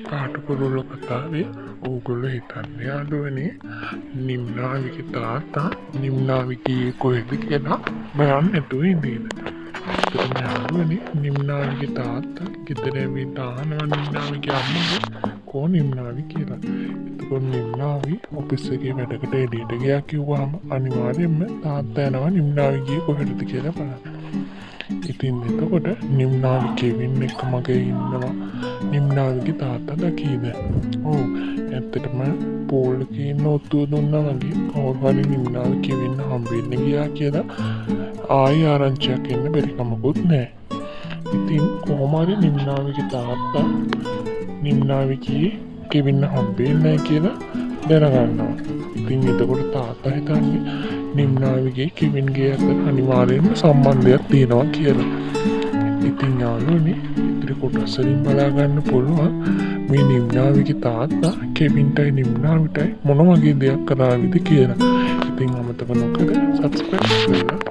කාටුකුරුල්ල කතාවේ ඕගොල්ලෝ හිතන්නේ යාළුවනේ නිම්නාවිගේ තාත්තා නිම්නාවිගේ කොහෙද කියලා බලන්න නැතුව ඉඳීද. ඒකම යාළුවනේ නිම්නාවිගේ තාත්තා ගෙදර ඇවිත් අහනවා නිම්නාවිගේ අම්මගේ කෝ නිම්නාවි කියලා. එතකොට නිම්නාවි ඔෆිස් එකේ වැඩකට එළියට ගියා කිව්වහම අනිවාර්යයෙන්ම තාත්තා යනවා නිම්නාවිගේ කොහෙටද කියලා බලන්න. ඉතින් එතකොට නිම්නාවි කෙවින් එක මගේ ඉන්නවා නිම්නාවිගේ තාත්තා දකීද. ඔව් ඇත්තටම පෝල් එකේ ඉන්න ඔත්තුව දුන්නා වගේ කවුරු හරි නිම්නාවි කෙවින් හම්බෙන්න ගියා කියලා ආයෙ ආරංචියක් එන්න බැරි කමකුත් නැහැ. ඉතින් කොහොම හරි නිම්නාවිගේ තාත්තා නිම්නාවිගේ කෙවින් හම්බෙන්නේ නැහැ කියලා දැනගන්නවා. ඉතින් එතකොට තාත්තා හිතන්නේ නිම්නාවිගේ කෙවින්ගේ අතර අනිවාර්යයෙන්ම සම්බන්ධයක් තියෙනවා කියලා. ඉතින් යාළුවනේ ඉතින් කොටස් වලින් බලා ගන්න පුළුවන් මේ නිම්නාවිගේ තාත්තා කෙවින්ටයි නිම්නාවිටයි මොන වගේ දෙයක් කරාවිද කියලා. ඉතින් අමතක නොකර subscribe කරලා